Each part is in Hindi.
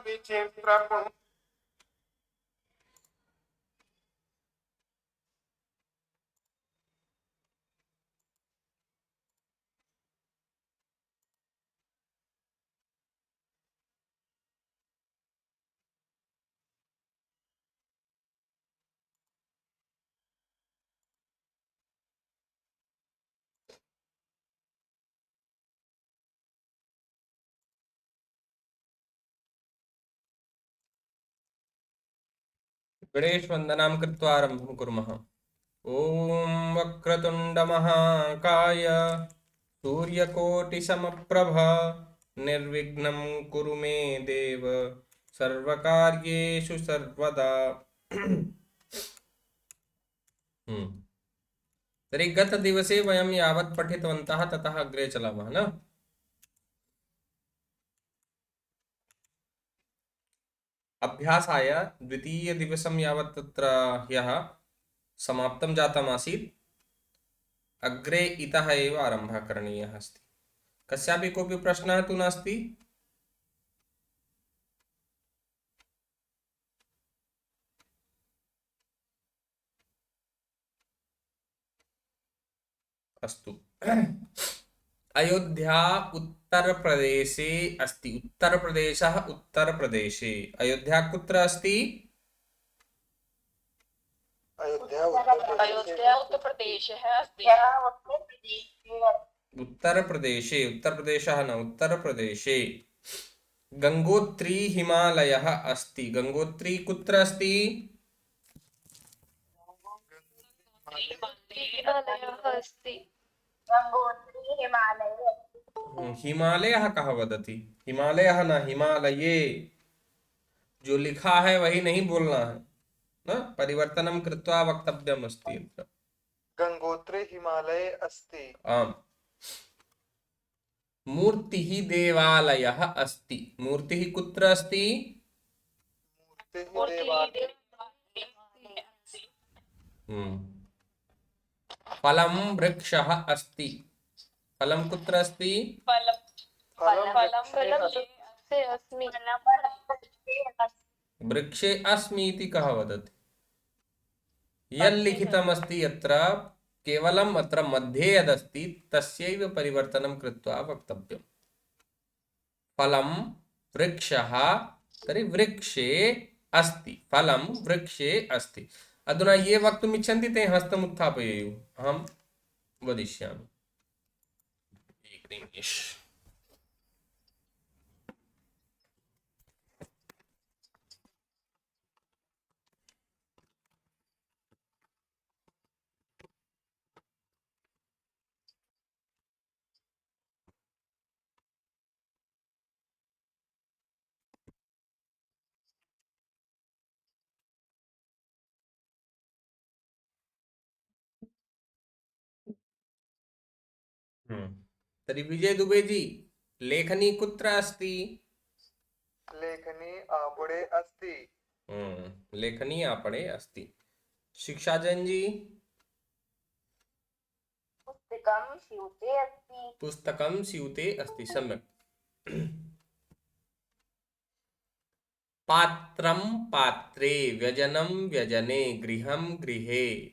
विचित्रम् गणेश वंदनां कृत्वा आरम्भं कुर्मः। ॐ वक्रतुण्डमहाकाय सूर्यकोटिसमप्रभ निर्विघ्नं कुरु मे देव सर्वकार्येषु सर्वदा। तर्हि गतदिवसे वयं यावत् पठितवन्तः ततः अग्रे चलामः न। अभ्यासाय द्वितीयदिवसं यावत् तत्र ह्यः समाप्तं जातमासीत्। अग्रे इतः एव आरम्भः करणीयः अस्ति। कस्यापि कोऽपि प्रश्नः तु नास्ति? अस्तु। अयोध्या उत्तरप्रदेशे अस्ति। उत्तरप्रदेशः उत्तरप्रदेशे। अयोध्या कुत्र अस्ति? अयोध्या उत्तरप्रदेशः अस्ति। उत्तरप्रदेशे, उत्तरप्रदेशः न, उत्तरप्रदेशे। गंगोत्री हिमालयः अस्ति। गंगोत्री कुत्र अस्ति? हिमालयः अस्ति। हिमालयः कः वदति? हिमालयः न, हिमालये। जो लिखा है वही नहीं बोलना है न, परिवर्तनं कृत्वा वक्तव्यम् अस्ति अत्र। गंगोत्री हिमालये अस्ति। आम्। मूर्तिः देवालयः अस्ति। मूर्तिः कुत्र अस्ति? फलं वृक्षः अस्ति। फलं कुत्र अस्ति? वृक्षे अस्मि इति कः वदति? यल्लिखितमस्ति यत्र केवलम् अत्र मध्ये यदस्ति तस्यैव परिवर्तनं कृत्वा वक्तव्यम्। फलं वृक्षः, तर्हि वृक्षे अस्ति। फलं वृक्षे अस्ति। अधुना ये वक्तुम् इच्छन्ति ते हस्तम् उत्थापयेयुः, अहं वदिष्यामि। एक निमिष। तर्हि विजय दुबे जी, लेखनी कुत्र अस्ति? लेखनी आपणे अस्ति। लेखनी आपणे अस्ति। शिक्षा जैन जी, पुस्तकं स्यूते अस्ति। पुस्तकं स्यूते अस्ति। सम्यक्। पात्रं पात्रे, व्यजनं व्यजने, गृहं गृहे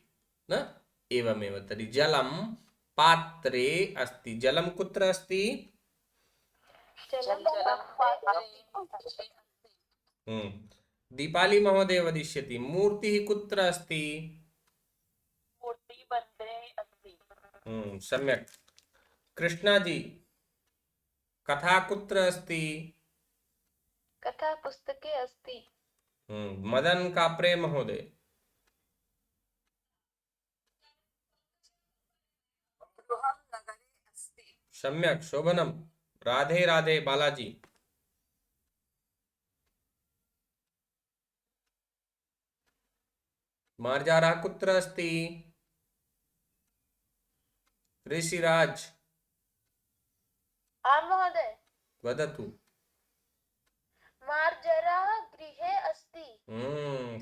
न, एवमेव। तर्हि जलं पात्रे अस्ति। जलं कुत्र अस्ति? दीपाली महोदय वदिष्यति। मूर्तिः कुत्र अस्ति? मूर्तिमन्दिरे अस्ति। सम्यक्। कृष्णा जी, कथा कुत्र अस्ति? कथा पुस्तके अस्ति। मदन काप्रे महोदय, सम्यक्। शोभनम्। राधे राधे बालाजी। मार्जारः कुत्र अस्ति? ऋषिराज आं महोदय। वदतु। मार्जरः गृहे अस्ति।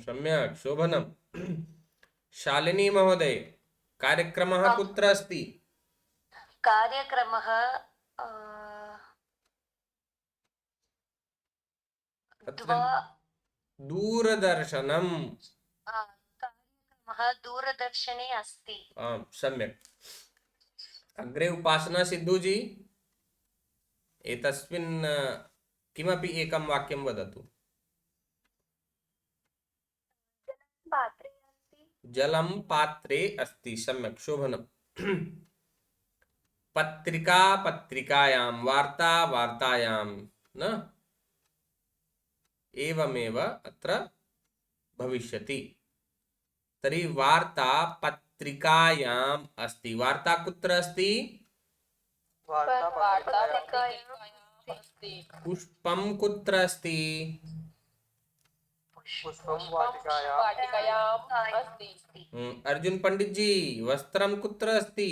सम्यक्, शोभनम्। शालिनी महोदय, कार्यक्रमः कुत्र अस्ति? कार्यक्रमः अत्र दूरदर्शनम् कार्यक्रमः दूरदर्शने अस्ति। आम् सम्यक्। अग्रे उपासना सिद्धूजी एतस्मिन् किमपि एकं वाक्यं वदतु। पात्रे अस्ति। जलं पात्रे अस्ति, सम्यक् शोभनम्। पत्रिका पत्रिकायां, वार्ता वार्तायां, न एवमेव अत्र भविष्यति। तर्हि वार्ता पत्रिकायाम् अस्ति। वार्ता कुत्र अस्ति? वार्ता वार्तापत्रिकायाम् अस्ति। पुष्पं कुत्र अस्ति? पुष्पं वाटिकायां वाटिकायाम् अस्ति। अर्जुन पंडित जी, वस्त्रं कुत्र अस्ति?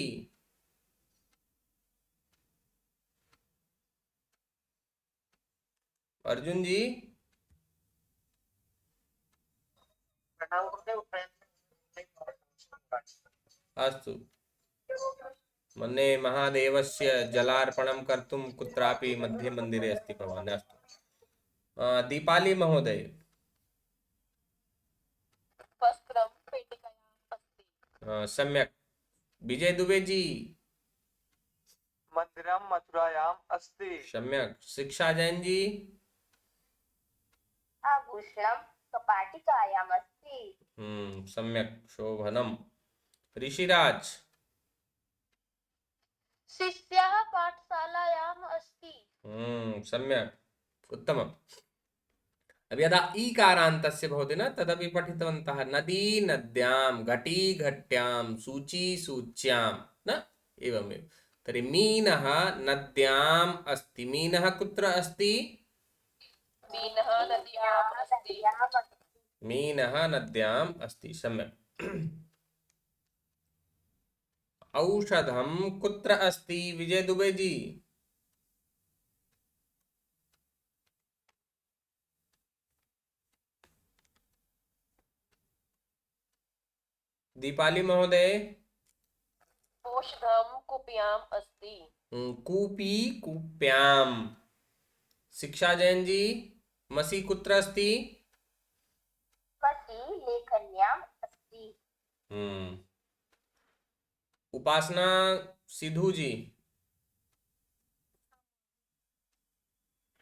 अर्जुन जी, अस्तु। मन्ये महादेवस्य जलार्पणं कर्तुं कुत्रापि मध्ये मन्दिरे अस्ति भवान्। अस्तु। दीपाली महोदय। वस्त्रं पेटिकायाम् अस्ति। सम्यक्। विजय दुबे जी। मन्दिरं मथुरायाम् अस्ति। सम्यक्। शिक्षा जैन जी। आभूषणं कपाटिकायाम् अस्ति। सम्यक् शोभनम्। ऋषिराज। शिष्यः पाठशालायाम् अस्ति। सम्यक् उत्तमम्। अब यदा ईकारान्तस्य भवति न, तदपि पठितवन्तः। नदी नद्यां, घटी घट्यां, सूची सूच्यां, न एवमेव। तर्हि मीनः नद्याम् अस्ति। मीनः कुत्र अस्ति? मीनः नद्याम् अस्ति। मीनः नद्याम् अस्ति। सम्यक्। औषधं कुत्र अस्ति? विजय दुबे जी। दीपाली महोदय। औषधं कूप्याम् अस्ति। कूपी कूप्याम्। शिक्षा जैन जी, मसी कुत्र अस्ति? मसी लेखन्याम् अस्ति। उपासना सिद्धू जी।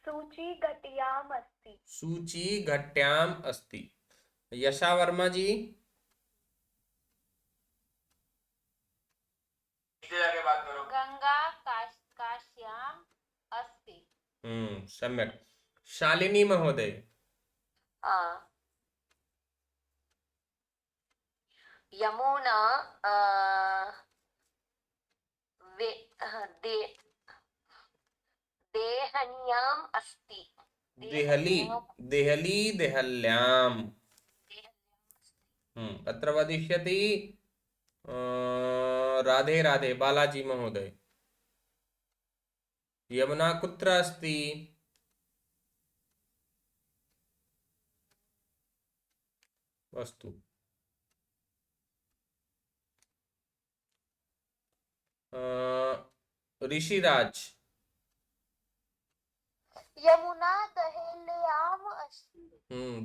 सूची घट्याम् अस्ति। सूची घट्याम् अस्ति। यशा वर्मा जी। गंगा काश्याम् अस्ति। सम्यक्। शालिनी महोदय। यमुना देहन्याम् अस्ति। देहली देहल्याम्। अत्र वदिष्यति राधे राधे बालाजी महोदय। यमुना कुत्र अस्ति? अस्तु। ऋषिराज। यमुना देहल्याम् अस्ति।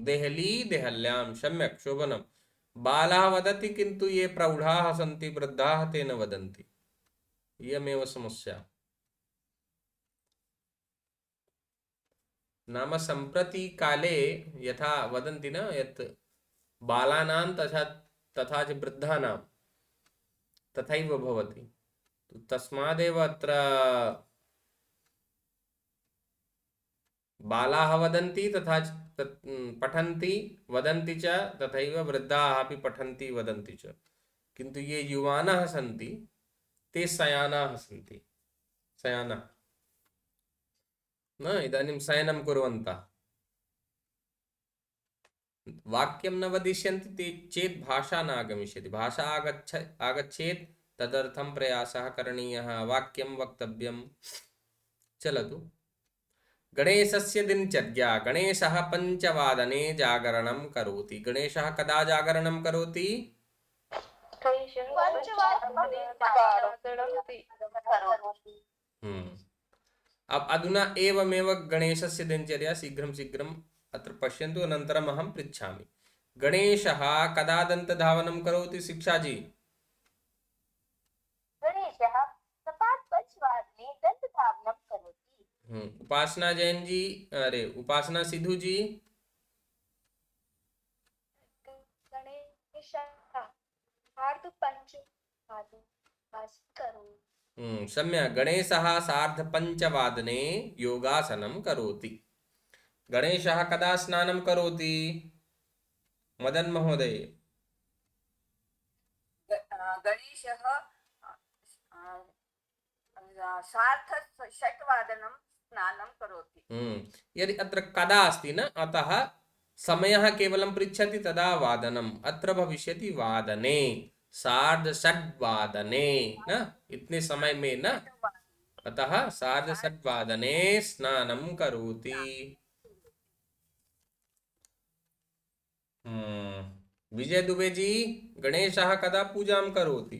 देहली देहल्यां। सम्यक् शोभनम्। बालाः वदति, किन्तु ये प्रौढाः सन्ति, वृद्धाः, ते न वदन्ति। इयमेव समस्या। नाम सम्प्रति काले यथा वदन्ति न, यत् बालानां तथा च वृद्धानां तथैव भवति। तस्मादेव अत्र बालाः वदन्ति, तथा पठन्ति वदन्ति च, तथैव वृद्धाः अपि पठन्ति वदन्ति च। किन्तु ये युवानः सन्ति ते शयानाः सन्ति। शयानः न इदानीं शयनं कुर्वन्तः। वाक्यं न वदिष्यन्ति चेत् भाषा न आगमिष्यति। भाषा आगच्छेत् तदर्थं प्रयासः करणीयः। वाक्यं वक्तव्यं। चलतु। गणेशस्य दिनचर्या। गणेशः 5 वादने जागरणं करोति। गणेशः कदा जागरणं करोति? अब अधुना एवमेव गणेशस्य दिनचर्या शीघ्रं शीघ्रम् अत्र पश्यन्तु अनन्तरम् अहं पृच्छामि। गणेशः कदा दन्तधावनं करोति शिक्षाजी? गणेशः सपादपञ्चवादने दन्तधावनं करोति। उपासना जैन जी, अरे उपासना सिद्धू जी? गणेशः सार्धपञ्चवादने करोति। सम्यक्। गणेशः सार्धपञ्चवादने योगासनं करोति। गणेशः कदा स्नानं करोति मदन महोदय? गणेशः सार्धषट्वादनं स्नानं करोति। यदि अत्र कदा अस्ति न, अतः समयः केवलं पृच्छति तदा वादनम्, अत्र भविष्यति वादने, सार्धषड्वादने न, इतने समय में न, अतः सार्धषड्वादने स्नानं करोति। विजय दुबे जी, गणेशः कदा पूजां करोति?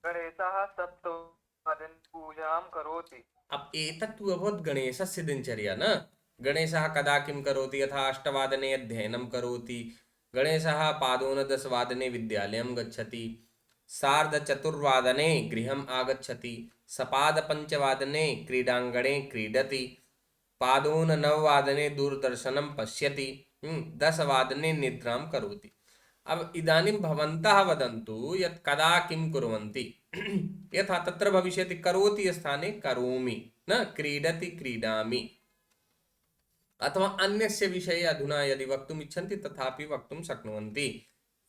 गणेशः सप्तवादने पूजां करोति। अब एतत्तु अभवत् गणेशस्य दिनचर्या न। गणेशः कदा किं करोति? यथा अष्टवादने अध्ययनं करोति, गणेशः पादोनदशवादने विद्यालयं गच्छति, सार्धचतुर्वादने गृहम् आगच्छति, सपादपञ्चवादने क्रीडाङ्गणे क्रीडति, पादोननववादने दूरदर्शनं पश्यति, 10वादने निद्रां करोति। अब इदानीं भवन्तः वदन्तु यत् कदा किं कुर्वन्ति। यथा तत्र भविष्यति करोति स्थाने करोमि, न क्रीडति क्रीडामि, अथवा अन्यस्य विषये अधुना यदि वक्तुम् इच्छन्ति तथापि वक्तुं शक्नुवन्ति।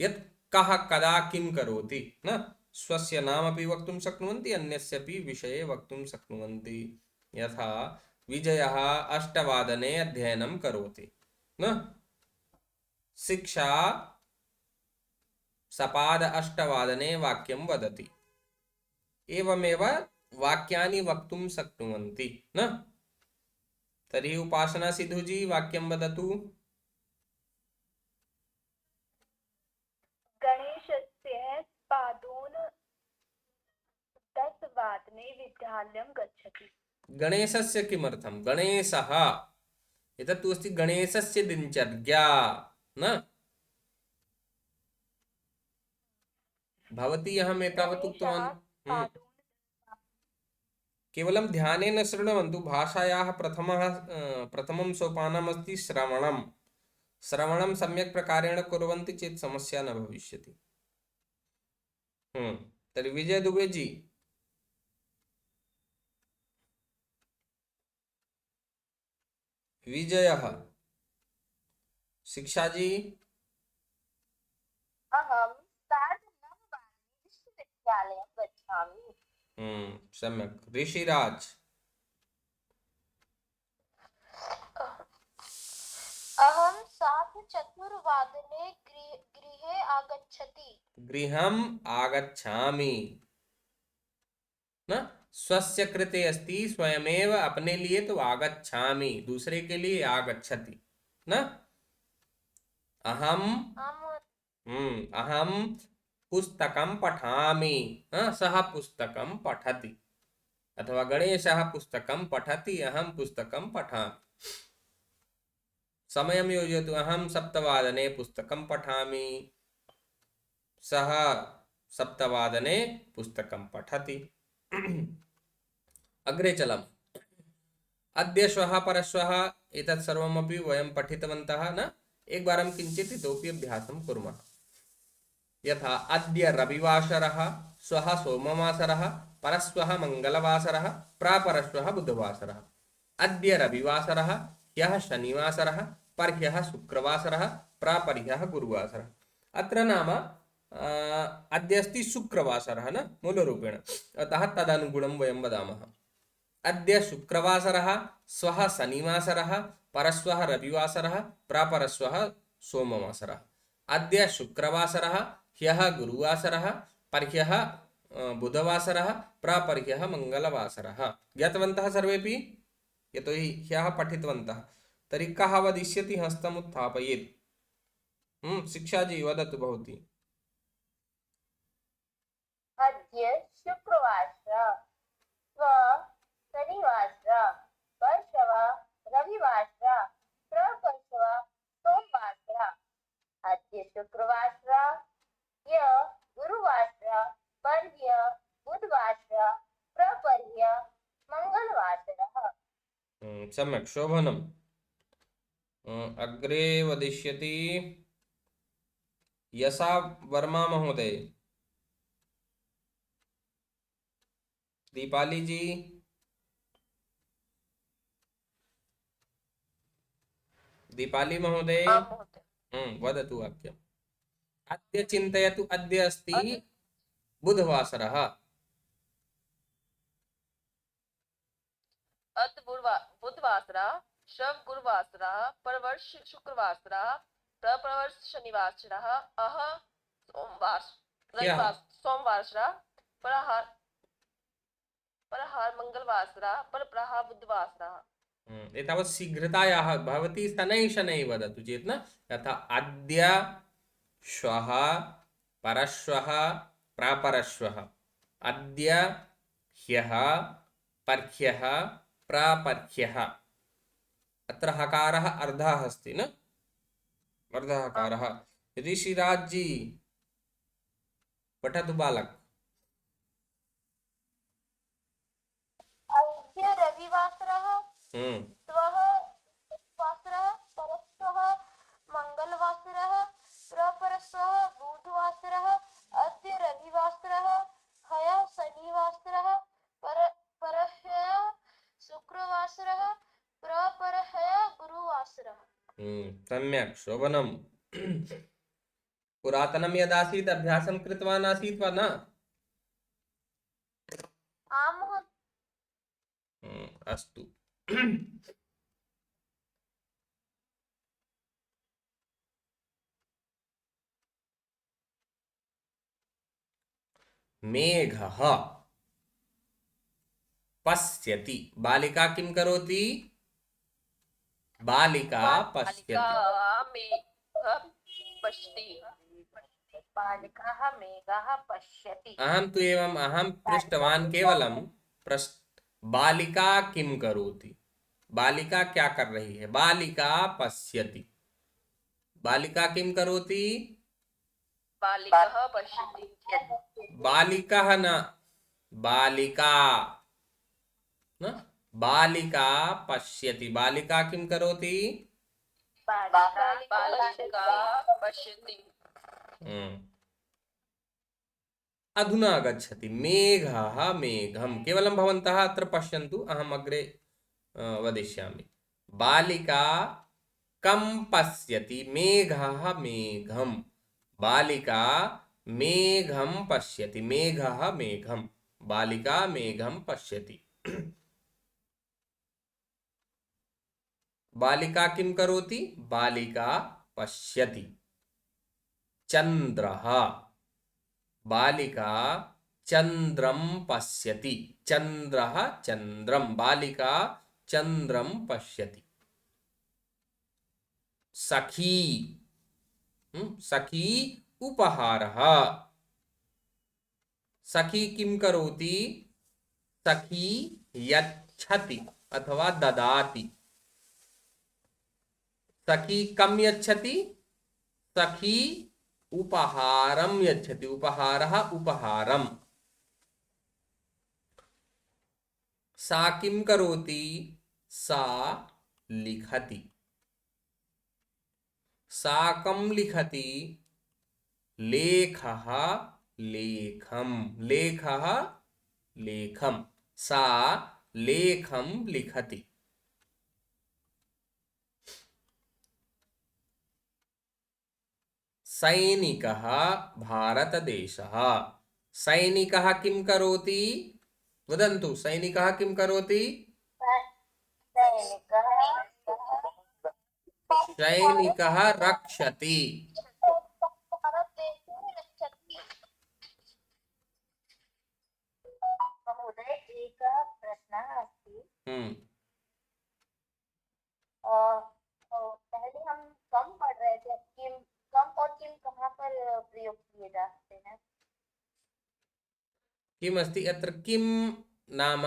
यत् कः कदा किं करोति न, स्वस्य नामपि वक्तुं शक्नुवन्ति, अन्यस्यपि विषये वक्तुं शक्नुवन्ति। यथा विजयः अष्टवादने अध्ययनं करोति न, शिक्षा सपाद अष्टवादने वाक्यं वदति, एवमेव वाक्यानि वक्तुं शक्नुवन्ति न। तर्हि उपासना सिद्धू जी वाक्यं वदतु। गणेशस्य पादोन 10वादने विद्यालयं गच्छति। गणेशस्य किमर्थं? गणेशः एतत्तु अस्ति गणेशस्य दिनचर्या न। भवती अहम् एतावत् उक्तवान्, केवलं ध्यानेन शृण्वन्तु। भाषायाः प्रथमं सोपानमस्ति श्रवणं। श्रवणं सम्यक् प्रकारेण कुर्वन्ति चेत् समस्या न भविष्यति। तर्हि विजय दुबे जी, विजयः, शिक्षा जी? अहं सार्धनववादने विश्वविद्यालयं गच्छामि। सम्यक्। ऋषिराज? अहं सार्धचतुर्वादने गृहे आगच्छति। गृहम् आगच्छामि न, स्वस्य कृते अस्ति, स्वयमेव अपने लिए तो आगच्छामि, दूसरे के लिए आगच्छति न। अहं पुस्तकं पठामि, सः पुस्तकं पठति, अथवा गणेशः पुस्तकं पठति, अहं पुस्तकं पठामि। समयं योजयतु। अहं सप्तवादने पुस्तकं पठामि, सः सप्तवादने पुस्तकं पठति। अग्रे चलम्। अद्य श्वः परश्वः एतत् सर्वमपि वयं पठितवन्तः न। एकवारं किञ्चित् इतोपि अभ्यासं कुर्मः। यथा अद्य रविवासरः, श्वः सोमवासरः, परश्वः मङ्गलवासरः, प्रापरश्वः बुधवासरः। अद्य रविवासरः, ह्यः शनिवासरः, पर्ह्यः शुक्रवासरः, प्रापर्ह्यः गुरुवासरः। अत्र नाम अद्य अस्ति शुक्रवासरः न मूलरूपेण, अतः तदनुगुणं वयं वदामः। अद्य शुक्रवासरः, श्वः शनिवासरः, परश्वः रविवासरः, प्रापरश्वः सोमवासरः। अद्य शुक्रवासरः, ह्यः गुरुवासरः, पर्ह्यः बुधवासरः, प्रापर्ह्यः मङ्गलवासरः। ज्ञातवन्तः सर्वेपि? यतोहि ह्यः पठितवन्तः। तर्हि कः वदिष्यति? हस्तम् उत्थापयेत्। शिक्षा जी वदतु भवती। अद्य शुक्रवासरः, श्वः शनिवासरः, परश्वः शुक्रवासरा य गुरुवासरा पर्य बुधवासरा प्रपर्य मंगलवासरः। सम्यक् शोभनम्। अग्रे वदिष्यति यशा वर्मा महोदय। दीपाली जी। दीपाली महोदय। आं महोदय। वदतु वाक्यम्। अद्य चिन्तयतु, अद्य अस्ति बुधवासरः। अद्य बुधवासरा, श्व गुरुवासरा, परवर्ष शुक्रवासरा, प्रवर्ष शनिवासरः, अह क्या? सोमवासरा, परहार मंगलवासरा, परप्रहा बुधवासरा। एतावत् शीघ्रतायाः भवती शनैः शनैः वदतु चेत् न, यथा अद्य, श्वः, परश्वः, प्रापरश्वः, अद्य, ह्यः, पर्ह्यः, प्रापर्ह्यः। अत्र हकारः अर्धः अस्ति न, अर्धः हकारः। ऋषिराज जी पठतु बालक। अद्य रविवासरः, श्वः वासरः, परश्वः मंगलवासरः, प्रपरश्वः बुधवासरः, अद्य रविवासरः, ह्यः शनिवासरः, परह्यः शुक्रवासरः, प्रपरह्यः गुरुवासरः। सम्यक् शोभनम्। पुरातनं यदासीत् अभ्यासं कृतवान् आसीत् वा न? आं महोदय। अस्तु। मेघः पश्यति। बालिका किं करोति? बालिका पश्यति। बालिकाः मेघः पश्यति। अहं तु एवम् अहं पृष्टवान् केवलं बालिका किं करोति, बालिका क्या कर रही है। बालिका पश्यति। बालिका किं करोति? बालिकः पश्यति। बालिकः न, बालिका न, बालिका पश्यति। बालिका किं करोति? बालिका पश्यति। अधुना गच्छति मेघः मेघं। केवलं भवन्तः अत्र पश्यन्तु, अहम् अग्रे वदिष्यामि। बालिका कं पश्यति? मेघः मेघं। बालिका मेघं पश्यति। मेघः मेघं। बालिका मेघं पश्यति। बालिका किं करोति? बालिका पश्यति। चन्द्रः। बालिका चन्द्रं पश्यति। चन्द्रः चन्द्रं। बालिका चन्द्रं पश्यति। सखी। सखी उपहारः। सखी किं करोति? सखी यच्छति अथवा ददाति। सखी कं यच्छति? सखी उपहारं यच्छति। उपहारः उपहारम्। सा किं करोति? सा लिखति। सा कं लिखति? लेखः लेखं। लेखः लेखं। सा लेखं लिखति। सैनिकः भारतदेशः। सैनिकः किं करोति? वदन्तु, सैनिकः किं करोति? सैनिकः रक्षति। महोदय, एकः प्रश्नः अस्ति। पहले हम कम पढ़ रहे थे, किम कम और किम कहाँ पर प्रयोग किए जाते हैं? किम् अस्ति अत्र? किं नाम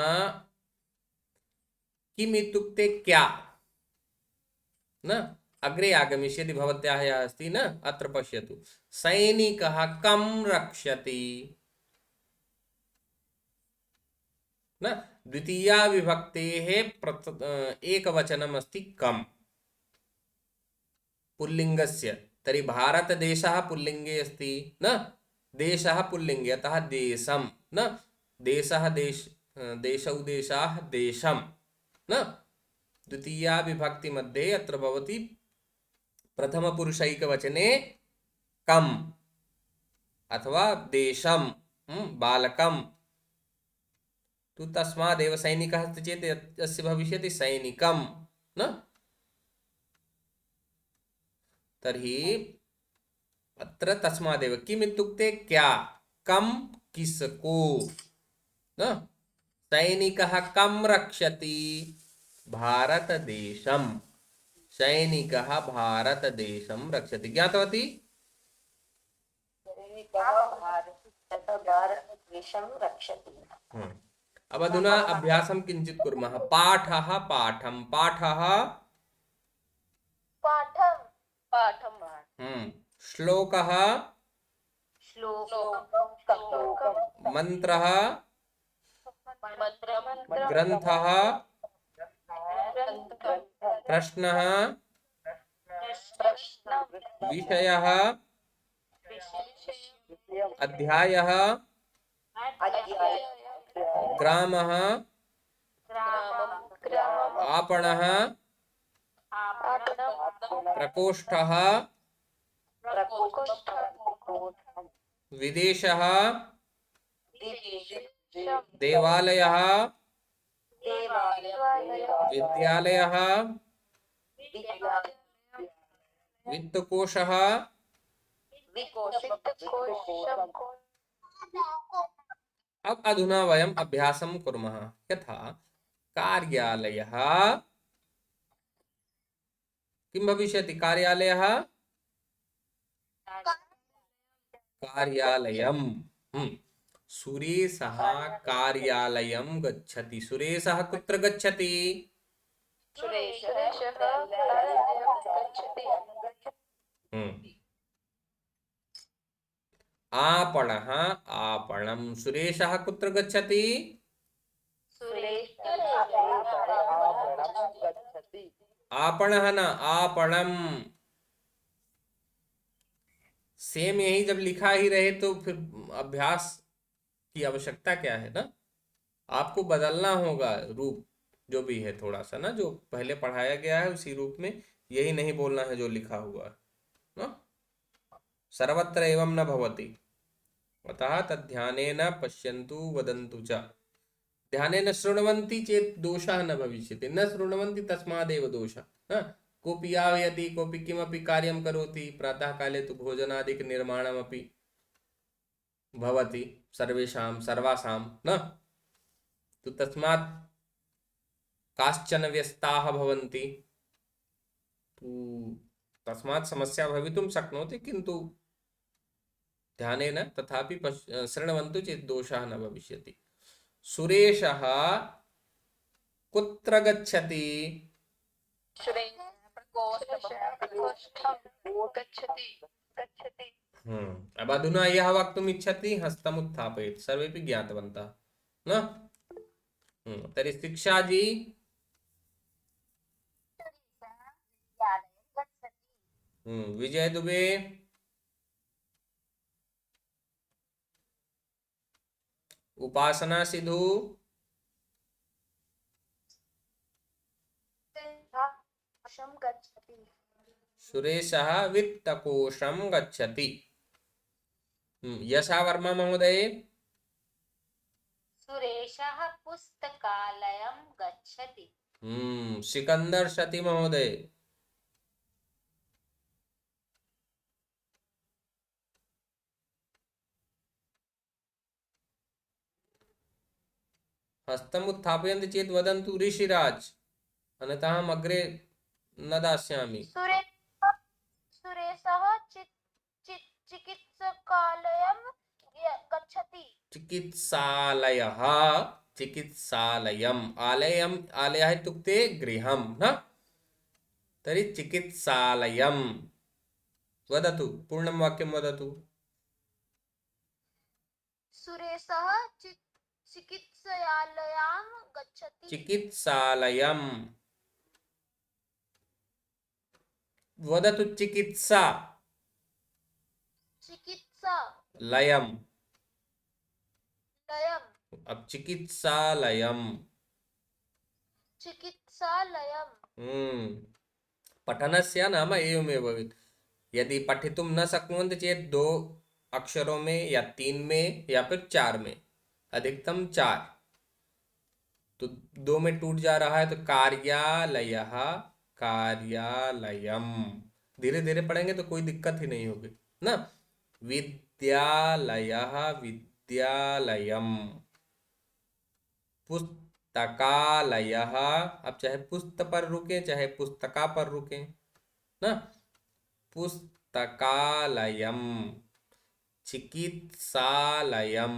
किम् इत्युक्ते क्या न, अग्रे आगमिष्यति भवत्याः यः अस्ति न अत्र पश्यतु सैनिकः कं रक्षति न द्वितीया विभक्तेः एकवचनम् अस्ति कम् पुल्लिङ्गस्य तर्हि भारतदेशः पुल्लिङ्गे अस्ति न देशः पुल्लिङ्गे अतः देशं न देशः देशौ देशाः देशं न द्वितीया विभक्ति मध्ये अत्र भवति प्रथमपुरुषैकवचने कम् अथवा देशं बालकं तु तस्मादेव सैनिकः अस्ति चेत् यस्य भविष्यति सैनिकं न तर्हि अत्र तस्मादेव किम् इत्युक्ते क्या कं किसको न सैनिकः कं रक्षति भारतदेशं सैनिकः भारतदेशं रक्षति ज्ञातवती भारतदेशं रक्षति अब अधुना अभ्यासं किञ्चित् कुर्मः पाठः पाठं पाठः पाठं पाठं श्लोकः श्लोकं मन्त्रः मन्त्रं ग्रन्थः प्रश्नः विषयः अध्यायः ग्रामः आपणः प्रकोष्ठः विदेशः देवालयः विद्यालयः वित्तकोशः अब अधुना वयम् अभ्यासं कुर्मः यथा कार्यालयः किं भविष्यति कार्यालयः कार्यालयं सुरेशः कार्यालयं गच्छति सुरेशः कुत्र गच्छति आपणः आपणं सुरेशः कुत्र गच्छति आपणः न आपणं सेम यही जब लिखा ही रहे तो फिर अभ्यास की आवश्यकता क्या है ना आपको बदलना होगा रूप जो भी है थोड़ा सा ना जो पहले पढ़ाया गया है उसी रूप में यही नहीं बोलना है जो लिखा हुआ है ना सर्वत्र एवं न भवति अतः तद्ध्यानेन पश्यन्तु वदन्तु च ध्यानेन शृण्वन्ति चेत् दोषः न भविष्यति न शृण्वन्ति तस्मादेव दोषः कोऽपि आह्वयति कोऽपि किमपि कार्यं करोति प्रातःकाले तु भोजनादिक निर्माणमपि भवति सर्वासां न तु तस्मात् काश्चन व्यस्ताः भवन्ति तस्मात् समस्या भवितुं शक्नोति किन्तु ध्यानेन तथापि शृण्वन्तु चेत् दोषः न भविष्यति सुरेशः कुत्र गच्छति अब अधुना यः वक्तुम् इच्छति हस्तम् उत्थापयेत् सर्वेपि ज्ञातवन्तः न तर्हि शिक्षा जी विजय दुबे उपासना सिद्धू सुरेशः वित्तकोशं गच्छति यशा वर्मा महोदय सुरेशः पुस्तकालयं गच्छति सिकंदर सती महोदय हस्तम् उत्थापयन्ति चेत् वदन्तु ऋषिराज अन्यथा अहम् अग्रे न दास्यामि सुरेशः चिकित्सालयं गच्छति चिकित्सालयः चिकित्सालयम् आलयम् आलयः इत्युक्ते गृहं न तर्हि चिकित्सालयं वदतु, पूर्णं वाक्यं वदतु। सुरेशः चिकित्सालयां गच्छति। चिकित्सालयं वदतु, चिकित्सा चिकित्सा लयम। लयं अब चिकित्सालयम। चिकित्सालयं पठनस्य नाम एवमेव भवेत्। यदि पठितुं न शक्नुवन्ति चेत् 2 अक्षरों में या 3 में या फिर 4 में, अधिकतम 4। तो 2 में टूट जा रहा है तो कार्यालयः कार्यालयम। धीरे धीरे पढ़ेंगे तो कोई दिक्कत ही नहीं होगी ना। विद्यालयः विद्यालयम। पुस्तकालयः, अब चाहे पुस्तक पर रुके चाहे पुस्तका पर रुके ना। पुस्तकालयम, चिकित्सालयम।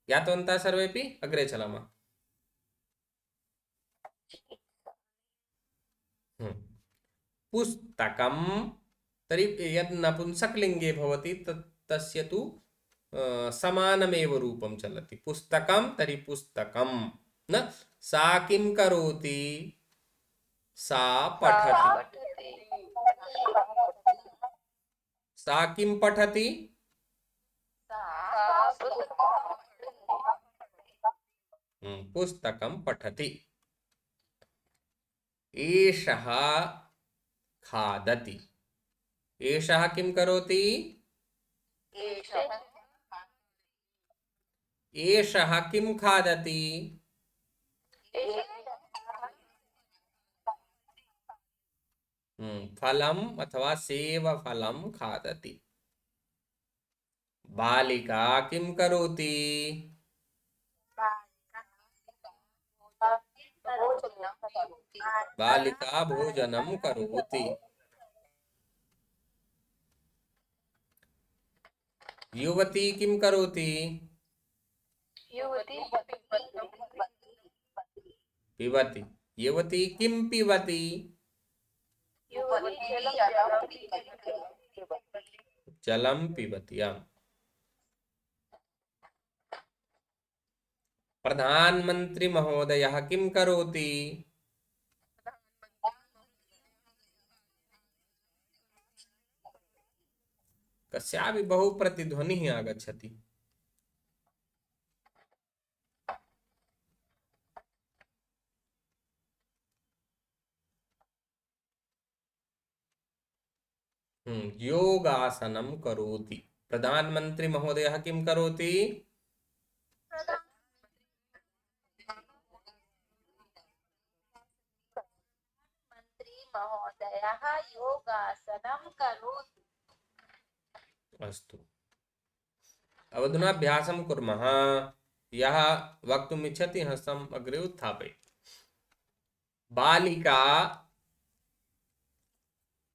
ज्ञातवन्तः सर्वेपि? अग्रे चलामः। पुस्तकं तर्हि यद् नपुंसकलिङ्गे भवति तस्य तु समानमेव रूपं चलति। पुस्तकं तर्हि पुस्तकं न। सा किं करोति? सा पठति। सा किं पठति? पुस्तकं पठति। एषः खादति। एषः किं करोति? एषः किं खादति? फलम् अथवा सेवफलं खादति। बालिका किं करोति? बालिका भोजनं करोति। युवती किं करोति? पिबति। युवती किं पिबति? जलं पिबति। प्रधानमंत्री महोदयः किं करोति? कस्यापि बहु प्रतिध्वनिः आगच्छति। योगासनं करोति। प्रधानमंत्री महोदयः किं करोति? महोदयः योगासनं करोति। अस्तु, अवधुना अभ्यासं कुर्मः। यः वक्तुम् इच्छति हस्तम् अग्रे उत्थापयेत्। बालिका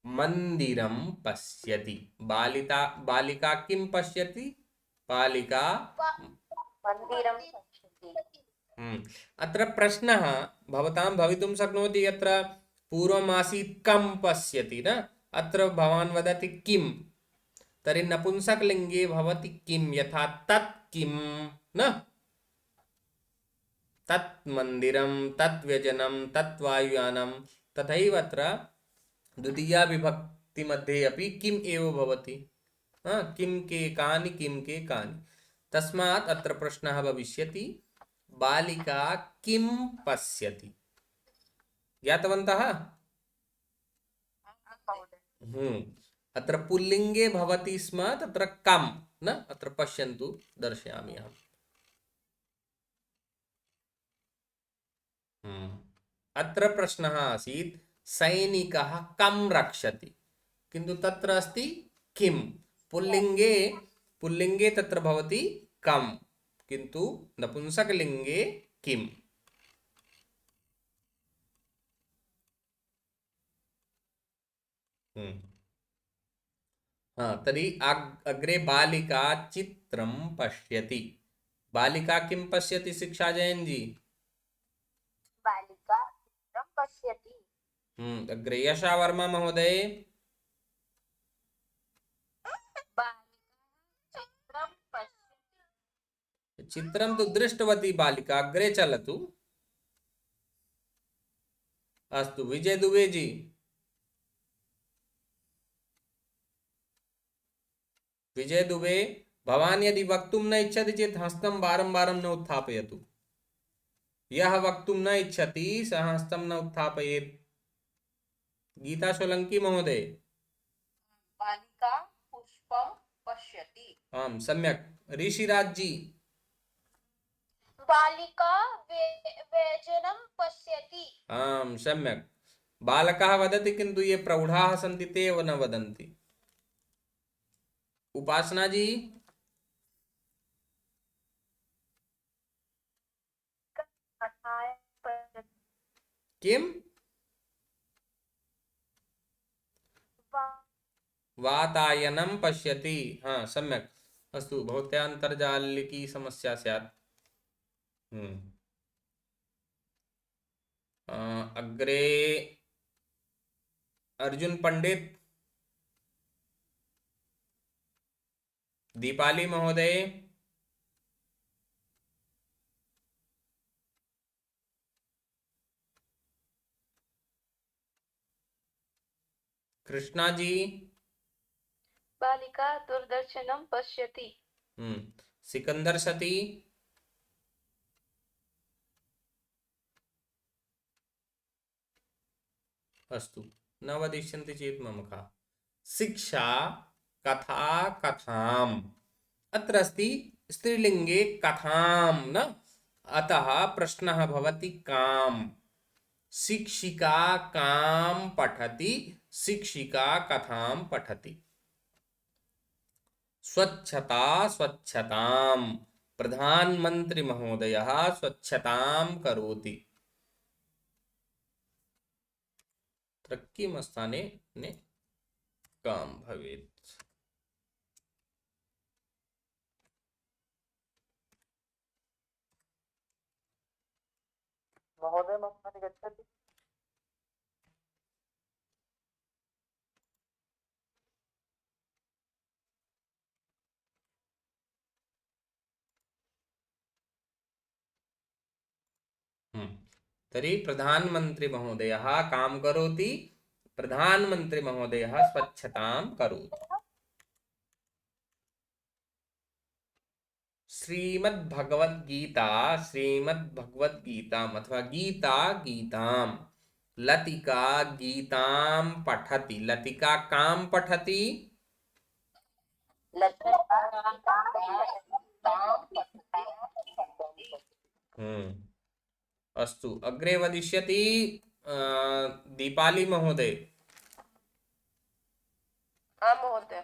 मंदिरं पश्यति। बालिका किं पश्यति? बालिका मन्दिरं पश्यति। अत्र प्रश्नः भवतां भवितुं शक्नोति। यत्र पूर्वमासीत् कं पश्यति न, अत्र भवान् वदति किं। तर्हि नपुंसकलिङ्गे भवति किं, यथा तत् किं न। तत् मन्दिरं, तत् व्यजनं, तत् वायुयानं। तथैव अत्र द्वितीया विभक्ति मध्ये अपि किम् एव भवति। किं के कानि, किं के कानि। तस्मात् अत्र प्रश्नः भविष्यति, बालिका किं पश्यति? ज्ञातवन्तः? अत्र पुल्लिङ्गे भवति स्म, तत्र कं न। अत्र पश्यन्तु, दर्शयामि अहम्। अत्र प्रश्नः आसीत् सैनिकः कं रक्षति, किन्तु तत्र अस्ति किं। पुल्लिङ्गे तत्र भवति कं, किन्तु नपुंसकलिङ्गे किम्। तर्हि अग्रे बालिका चित्रं पश्यति। बालिका किं पश्यति? शिक्षा जयन् जी। बालिका चित्रं पश्यति। अग्रे यशा वर्मा महोदय। चित्रं पश्यति। चित्रं तु दृष्टवती बालिका, अग्रे चलतु। अस्तु विजय दुबे जी। विजय दुबे, भवान् यदि वक्तुं न इच्छति चेत् हस्तं वारं वारं न उत्थापयतु। यः वक्तुं न इच्छति सः हस्तं न उत्थापयेत्। गीता सोलंकी महोदय। बालिका पुष्पं पश्यति। आम सम्यक्। ऋषिराज जी। बालिका व्यजनं पश्यति। आम सम्यक्। बालकः वदति किन्तु ये प्रौढाः सन्ति ते एव न वदन्ति। उपासना जी। कथाय पश्यति। किम्? वातायनं पश्यति। हाँ सम्यक्। अस्तु, भवत्याः अन्तर्जालिकी समस्या स्यात्। अग्रे अर्जुन पंडित। दीपाली महोदय। कृष्णा जी। बालिका दूरदर्शनं पश्यति। सिकंदर सती। अस्तु, न वदिष्यन्ति चेत् मम का। शिक्षा कथा कथाम्। अत्र अस्ति स्त्रीलिङ्गे कथां न, अतः प्रश्नः भवति काम्। शिक्षिका कां पठति, शिक्षिका कथां पठति। स्वच्छता स्वच्छतां, प्रधानमंत्री महोदयः स्वच्छतां करोति। तत्र किम् स्थाने ने कां भवेत्? महोदय मम गच्छति। तर्हि प्रधानमंत्री महोदयः कां करोति, प्रधानमंत्री महोदयः स्वच्छतां करोति। श्रीमद्भगवद्गीता श्रीमद्भगवद्गीताम् अथवा गीता गीतां, लतिका गीतां पठति। लतिका कां पठति? अस्तु, अग्रे वदिष्यति दीपाली महोदय। आम् महोदय।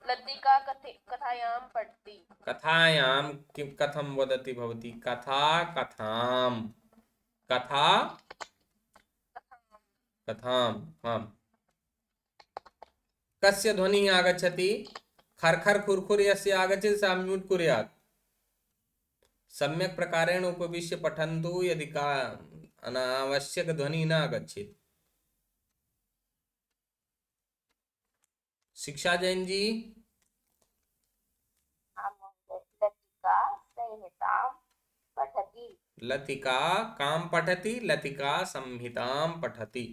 लतिका कथायां पठति। कथायां किं कथं वदति भवती? कथा कथां, कथा कथां। हाँ, कस्य ध्वनिः आगच्छति? खर्खर खुर्खुर यस्य आगच्छति सः म्यूट् कुर्यात्। सम्यक् प्रकारेण उपविश्य पठन्तु, यदि का अनावश्यक ध्वनिः न आगच्छेत्। शिक्षा जैन जी। लतिका संहितां पठति। लतिका कां पठति? लतिका संहितां पठति।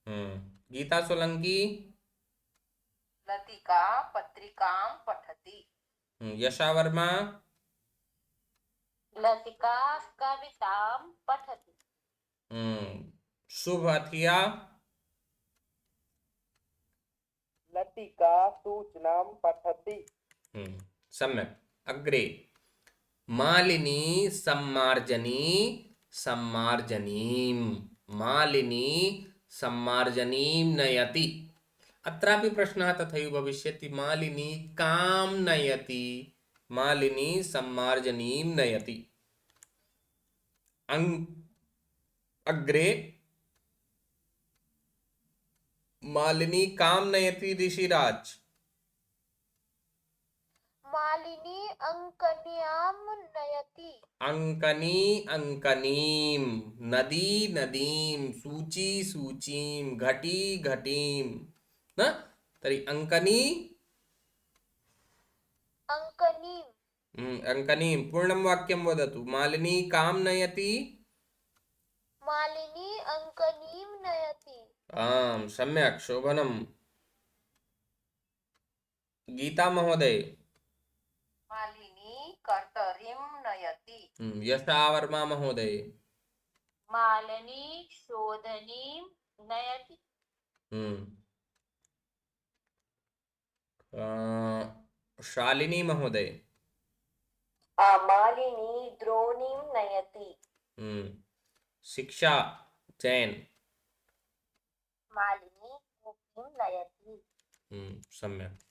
गीता सोलंकी। लतिका पत्रिकां पठति। यशा वर्मा। लतिका कवितां पठति। शुभ अथिया। लतिका सूचनां पठति। सम्यक्। अग्रे मालिनी सम्मार्जनी सम्मार्जनीं, मालिनी सम्मार्जनीं नयति। अत्रापि प्रश्नः तथैव भविष्यति। मालिनी कां नयति? मालिनी सम्मार्जनीं नयति। अग्रे मालिनी कां नयति ऋषिराज? मालिनी अंकन्याम नयति। अंकनी अंकनीम, नदी नदीम, सूची सूचीम, घटी घटीम न तरी अंकनी अंकनीम अंकनीम पूर्णं वाक्यं वदतु। मालिनी कां नयति? मालिनी अंकनीम नयति। आम सम्यक् शोभनम्। गीता महोदय। मालिनी कर्तरीं नयति। यशा वर्मा महोदय। मालिनी शोधनीं नयति। शालिनी महोदय। मालिनी द्रोणीं नयति। शिक्षा जैन। मालिनी कूपीं नयति। सम्यक्।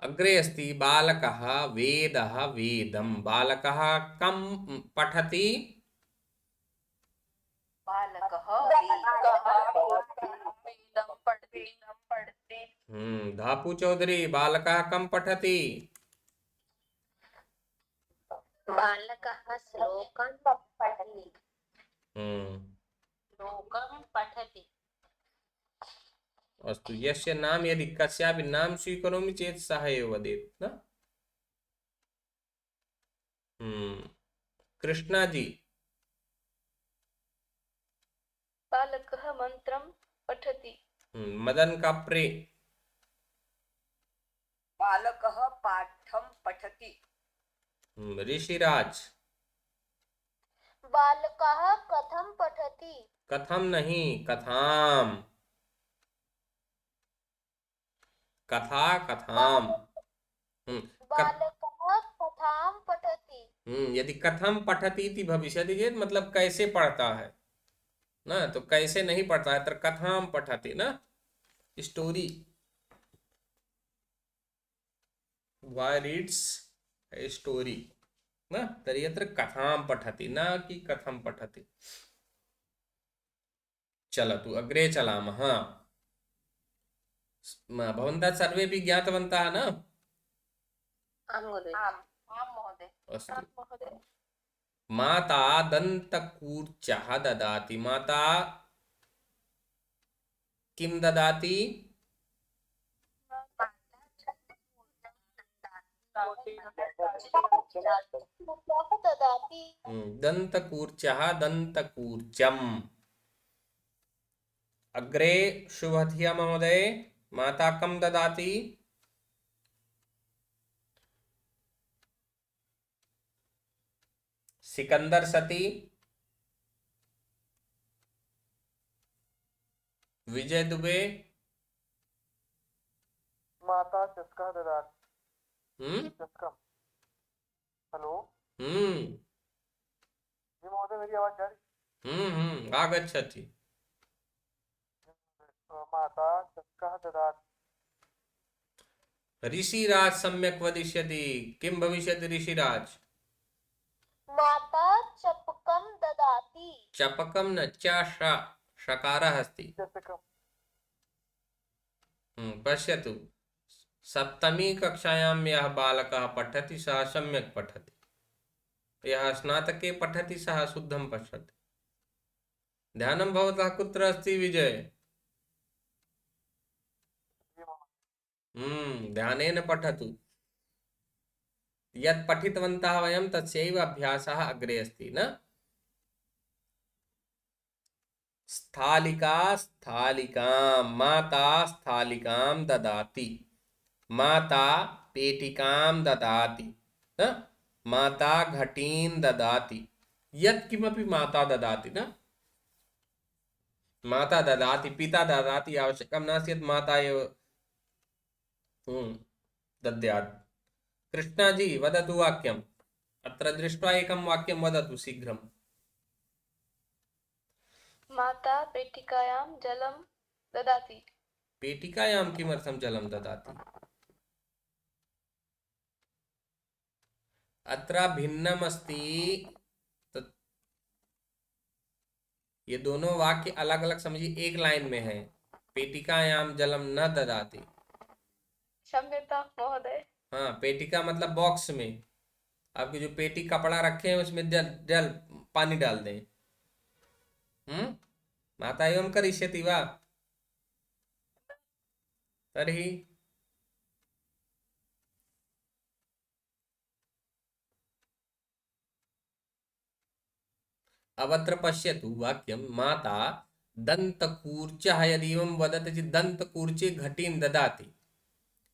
अग्रे अस्ति बालकः वेदः वेदं। बालकः कं पठति? बालकः वेदं पठति। धापू चौधरी बालकः कं पठति? बालकः श्लोकं पठति। श्लोकं पठति। अस्तु यस्य नाम यदि कस्यापि नाम स्वीकरोमि चेत् सः एव वदेत् न। कृष्णा जी। बालकः मन्त्रं पठति। मदन काप्रे। बालकः पाठं पठति। ऋषिराज। बालकः कथं पठति। कथम नहीं कथाम। कथा कथाम। बालकः कथां पठति। यदि कथम पठति इति भविष्यति चेत् मतलब कैसे पढ़ता है ना, तो कैसे नहीं पढ़ता है तो कथाम पठति ना, story. Why reads a story न तर्हि अत्र कथां पठति न कि कथं पठति। चलतु अग्रे चलामः। भवन्तः सर्वेपि ज्ञातवन्तः न? आम् महोदय। अस्तु। माता दन्तकूर्चः ददाति। माता किं ददाति? ददाति। दन्तकूर्चः दन्तकूर्चम्। अग्रे शुभथिया महोदय माता कं ददाति? सिकंदर सती। विजय दुबे। माता चस्का ददाति। चस्कम। हेलो। जी महोदय मेरी आवाज जा रही? आगच्छति। माता चस्का ददाति। ऋषिराज सम्यक् वदिष्यति। किं भविष्यति ऋषिराज? माता चपकं ददाति। चपकं न च षकारः अस्ति। चषकम। पश्यतु सप्तमी कक्षायां यः बालकः पठति सः सम्यक् पठति, यः स्नातके पठति सः शुद्धं पठति। ध्यानं भवतः कुत्र अस्ति विजय? ध्यानेन पठतु। यत् पठितवन्तः वयं तस्यैव अभ्यासः अग्रे अस्ति न। स्थालिका स्थालिकां। माता स्थालिकां ददाति। माता पेटिकां ददाति न। माता घटीं ददाति। यत् किमपि माता ददाति न। माता ददाति पिता ददाति आवश्यकं नास्ति यत् माता एव दद्यात्। कृष्णा जी वदतु वाक्यम्। अत्र दृष्ट्वा एकं वाक्यं वदतु शीघ्रम्। माता पेटिकायां जलं ददाति। पेटिकायां किमर्थं जलं ददाति? अत्र भिन्नम् अस्ति। ये दोनों वाक्य अलग अलग समझिए, एक लाइन में है। पेटिकायां जलं न ददाति क्षम्यतां महोदय। हाँ, पेटिका मतलब बॉक्स में। आपकी जो पेटी कपड़ा रखे हैं उसमें जल जल पानी डाल दें। माता एवं करिष्यति वा तर्हि अवत्र पश्यतु वाक्यं माता दंतकूर्चः यदि एवं वदति चेत् दंतकूर्चे घटीं ददाति।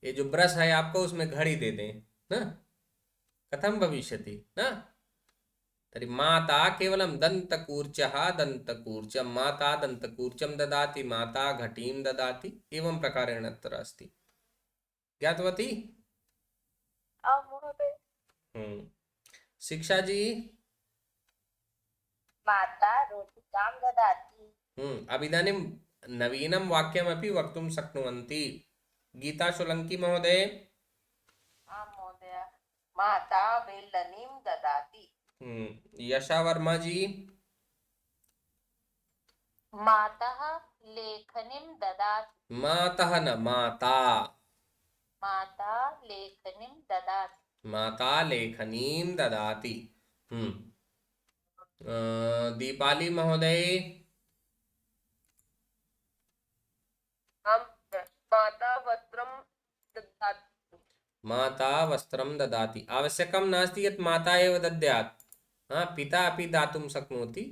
ये जो ब्रश है आपको उसमें घड़ी दे दें ना, कथम भविष्यति ना। तर्हि माता केवलं दन्तकूर्चः दन्तकूर्चं माता दन्तकूर्चं ददाति माता घटीं ददाति एवं प्रकारेण अत्र अस्ति। ज्ञातवती? आं महोदय। शिक्षा जी? माता रोटिकां ददाति। अब इदानीं नवीनं वाक्यमपि वक्तुं शक्नुवन्ति। गीता सोलंकी महोदय? आं महोदय। माता वेल्लनीं ददाति। यशा वर्मा जी? मातः लेखनीं ददाति। मातः न माता। माता लेखनीं ददाति। माता लेखनीं ददाति। दीपाली महोदय? माता वस्त्रं ददाति। माता वस्त्रं ददाति। आवश्यकं नास्ति यत् माता एव दद्यात्। हाँ, पिता अपि दातुं शक्नोति,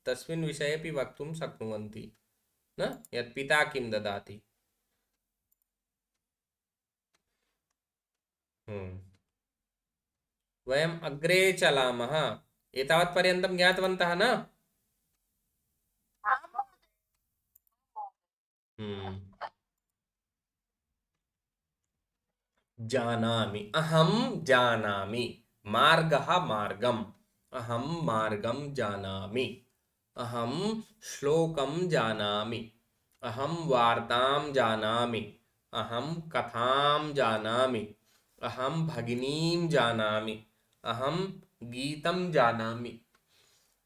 तस्मिन् विषये अपि वक्तुं शक्नुवन्ति न, यत् पिता किं ददाति। वयम् अग्रे चलामः। एतावत्पर्यन्तं ज्ञातवन्तः न? जानामि, अहं जानामि। मार्गः मार्गम्, अहं मार्गं जानामि। अहं श्लोकं जानामि। अहं वार्तां जानामि। अहं कथां जानामि। अहं भगिनीं जानामि। अहं गीतं जानामि।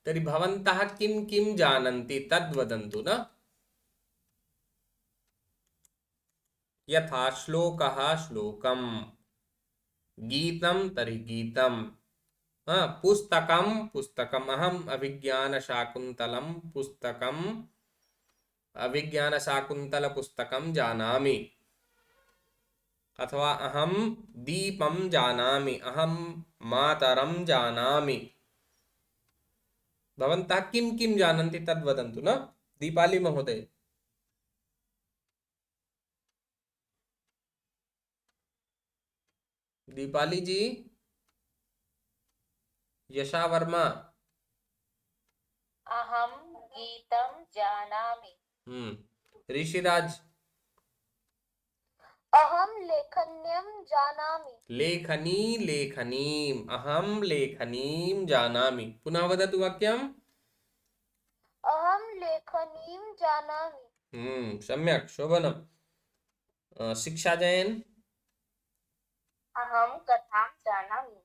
तर्हि भवन्तः किं किं जानन्ति तद्वदन्तु न। यथा श्लोकः श्लोकं, गीतं तर्हि गीतं, पुस्तकं पुस्तकम्। अहम् अभिज्ञानशाकुन्तलं पुस्तकम् अभिज्ञानशाकुन्तलपुस्तकं जानामि। अथवा अहं दीपं जानामि, अहं मातरं जानामि। भवन्तः किं किं जानन्ति तद्वदन्तु न। दीपाली महोदय? दीपाली जी? यशा वर्मा? अहं गीतं जानामि। ऋषिराज? अहं लेखन्यं जानामि। लेखनी लेखनीम्, अहं लेखनीं जानामि। पुनः वदतु वाक्यम्। अहं लेखनीं जानामि। सम्यक्, शोभनम्। शिक्षा जयन्? अहं कथां जानामि।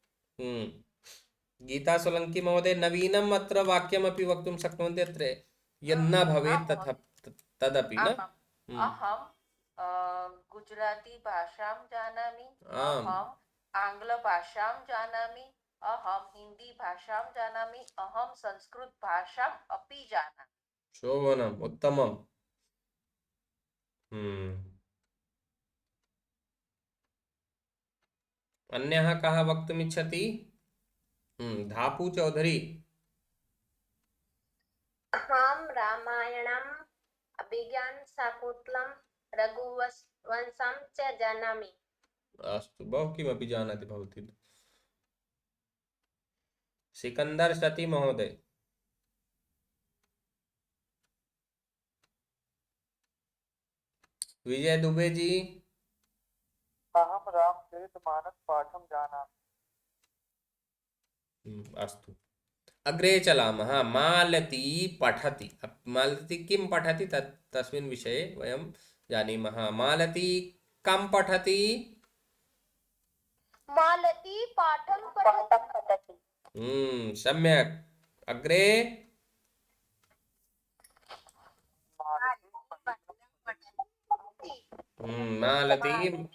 गीता सोलंकी महोदय, नवीनम् अत्र वाक्यमपि वक्तुं शक्नुवन्ति। अत्र यन्न भवेत् तथा तदपि न। अहं गुजराती भाषां जानामि। आम्। अहं आङ्ग्लभाषां जानामि। अहं हिंदी भाषां जानामि। अहं संस्कृत भाषाम् अपि जानामि। शोभनम्, उत्तमम्। अन्यः कः वक्तुमिच्छति? धापू चौधरी? अहं रामायणम् अभिज्ञानशाकुन्तलं रघुवंशं च जानामि। अस्तु, बहु किमपि जानाति भवती। सिकंदर सती महोदय? विजय दुबे जी? अहं रामचरितमानस पाठं जानामि। अस्तु, अग्रे चलामः। मालती पठति। मालती किं पठति तस्मिन् विषये वयं जानीमः। मालती कं पठति? मालती पाठं पठति। सम्यक्। अग्रे? मालती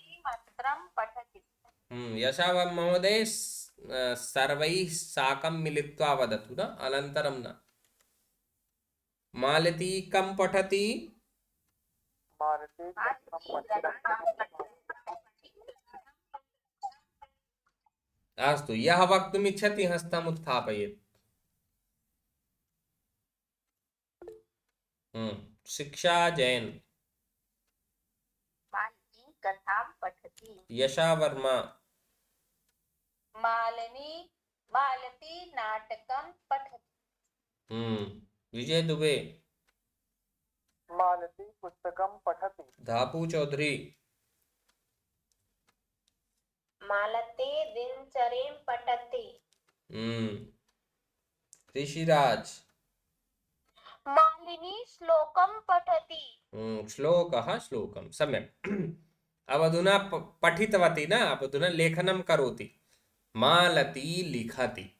यशा महोदय सर्वैः साकं मिलित्वा वदतु न अनन्तरं न। मालती कं पठति? मालती कथं पठति? अस्तु, यः वक्तुमिच्छति हस्तम् उत्थापयेत्। शिक्षा जैन। मालिनी कथां पठति। यशा वर्मा। मालती नाटकं पठति। विजय दुबे। मालती पुस्तकं पठति। धापू चौधरी। मालती दिनचर्यां पठति। ऋषिराज। मालिनी श्लोकं पठति। श्लोकः श्लोकं सम्यक्। अब अधुना पठितवती न, अब अधुना लेखनं करोति। मालती लिखति।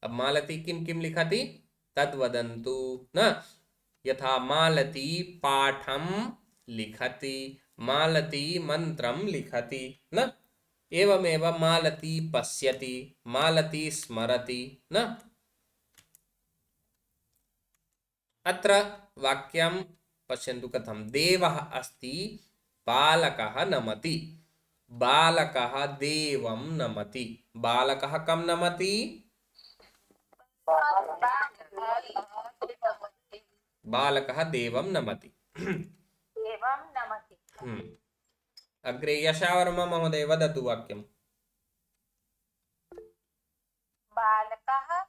अब मालती किं किं लिखति तद्वदन्तु न। यथा मालती पाठं लिखति, मालती मन्त्रं लिखति न। एवमेव मालती पश्यति, मालती स्मरति न। अत्र वाक्यं पश्यन्तु कथं। देवः अस्ति, बालकः नमति। बालकः देवं नमति। बालकः कं नमति? बालकः देवं नमति। देवं नमति। अग्रे यशावर्मा महोदय वदतु वाक्यं। बालिका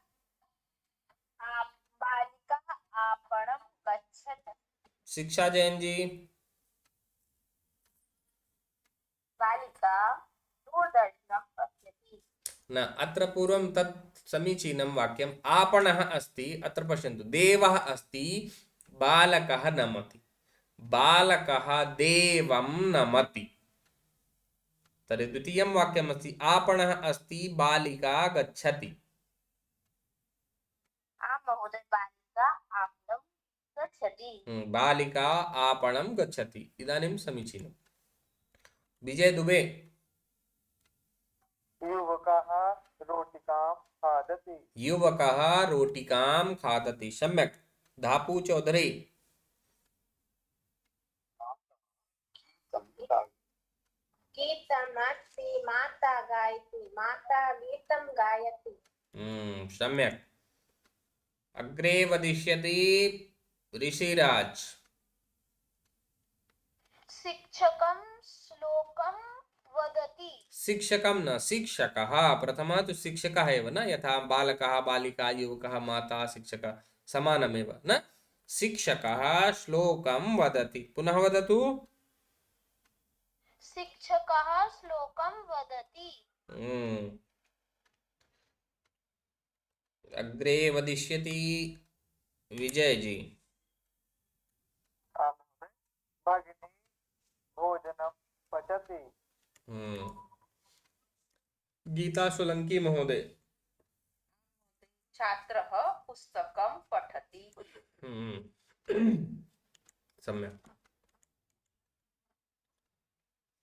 आपणं गच्छति। शिक्षा जैन जी। बालिका दूरदर्शनं पश्यति। न, अत्र पूर्वं तत् समीचीनं वाक्यम्। आपणः अस्ति, अत्र पश्यन्तु देवः अस्ति, बालकः नमति। बालकः देवं नमति। तर्हि द्वितीयं वाक्यमस्ति आपणः अस्ति, बालिका गच्छति। महोदय, बालिका आपणं गच्छति। बालिका आपणं गच्छति। इदानीं समीचीनं। विजय दुबे। युवकः रोटिकां खादति। युवकः रोटिकां खादति। सम्यक्। धापू चौधरी। गीतमस्ति, माता गायति। माता गीतं गायति। सम्यक्। अग्रे वदिष्यति ऋषिराज। शिक्षकं श्लोकं वदति। शिक्षकं न, शिक्षकः। प्रथमः तु शिक्षकः एव न। यथा बालकः, बालिका, युवकः, माता, शिक्षकः समानमेव न। शिक्षकः श्लोकं वदति। पुनः वदतु। शिक्षकः श्लोकं वदति। अग्रे वदिष्यति विजय जी। भगिनी भोजनं पचति। गीता सोलंकी महोदय। छात्रः पुस्तकं पठति। सम्यक्।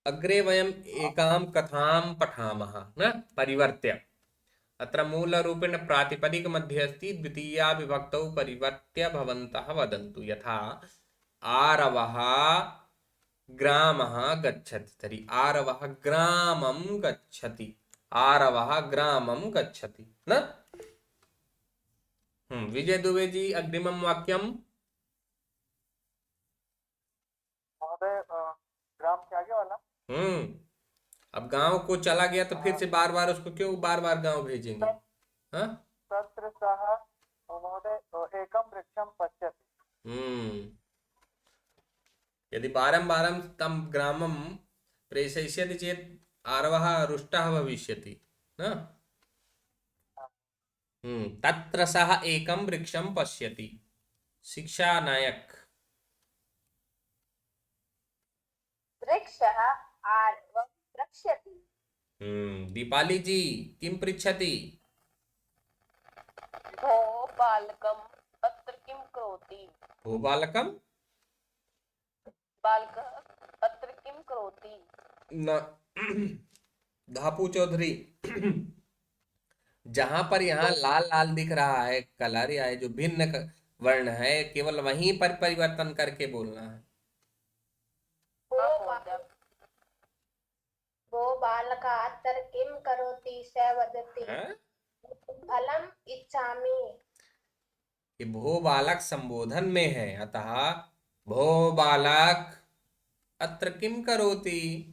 अग्रे वयम् एकां कथां पठामः न, परिवर्त्य। अत्र मूलरूपेण प्रातिपदिकमध्ये अस्ति, द्वितीया विभक्तौ परिवर्त्य भवन्तः वदन्तु। यथा आरवः ग्रामः गच्छति। तर्हि आरवः ग्रामं गच्छति। आरवः ग्रामं गच्छति न। विजय दुबे जी अग्रिमं वाक्यं। महोदय ग्राम के आगे वाला। अब गांव को चला गया तो फिर से बार बार उसको क्यों बार बार गांव भेजेंगे? हाँ, तत्र सः महोदय एकं वृक्षं पश्यति। यदि बारं बारं तं ग्रामं प्रेषयिष्यति चेत् आरवः रुष्टः भविष्यति न। तत्र सः एकं वृक्षं पश्यति। शिक्षा नायक। वृक्षः आरवं रक्षति। दीपाली जी किं पृच्छति? भो बालकम् अत्र किं करोति? भो बालकं। बालकः अत्र किं करोति? न, धापू चौधरी जहां पर यहाँ लाल लाल दिख रहा है कलर या जो भिन्न वर्ण है केवल वहीं पर परिवर्तन करके बोलना है। भो बा- भो बालका अत्र किं करोति स वदति हैं? फलम इच्छामि। ये भो बालक संबोधन में है, अतः भो बालक अत्र किम करोति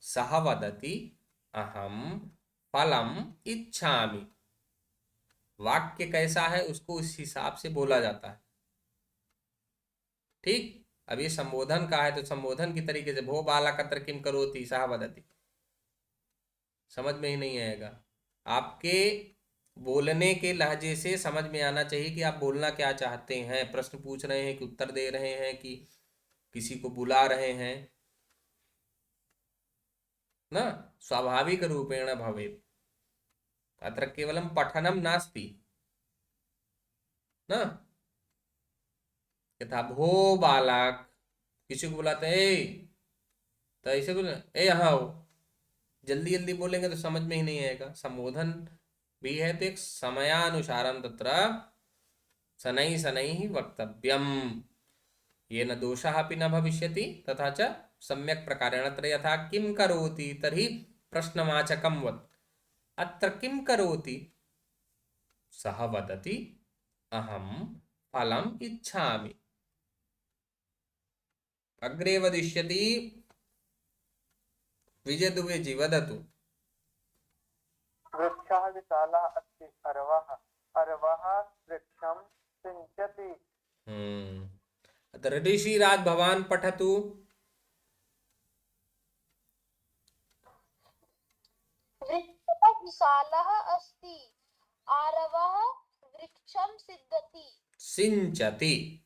सह वदति अहम फलम इच्छामि। वाक्य कैसा है उसको उस हिसाब से बोला जाता है। ठीक, अब ये संबोधन का है तो संबोधन की तरीके से भो बालक अत्र किम करोति सह वदति समझ में ही नहीं आएगा। आपके बोलने के लहजे से समझ में आना चाहिए कि आप बोलना क्या चाहते हैं, प्रश्न पूछ रहे हैं कि उत्तर दे रहे हैं कि किसी को बुला रहे हैं ना। स्वाभाविक रूपेण भवेत्। अत्र केवलम पठनम नास्ति ना। यथा भो बालक, किसी को बुलाते हैं ए, तो ऐसे बोले ए यहाँ हो, जल्दी जल्दी बोलेंगे तो समझ में ही नहीं आएगा। संबोधन भी है तो एक समयानुसारम तत्र शनैः शनैः वक्तव्यम येन दोषः अपि न भविष्यति तथा च सम्यक् प्रकारेण। अत्र यथा किं करोति तर्हि प्रश्नवाचकं वत्, अत्र किं करोति सः वदति अहं फलम् इच्छामि। अग्रे वदिष्यति विजय दुबे जी वदतु। वृक्षः विशालः अस्ति अर्वः अर्वः वृक्षं सिञ्चति। अत्र ऋषिराज भवान् पठतु। वृक्षः विशालः अस्ति आरवः वृक्षं सिद्धति सिञ्चति।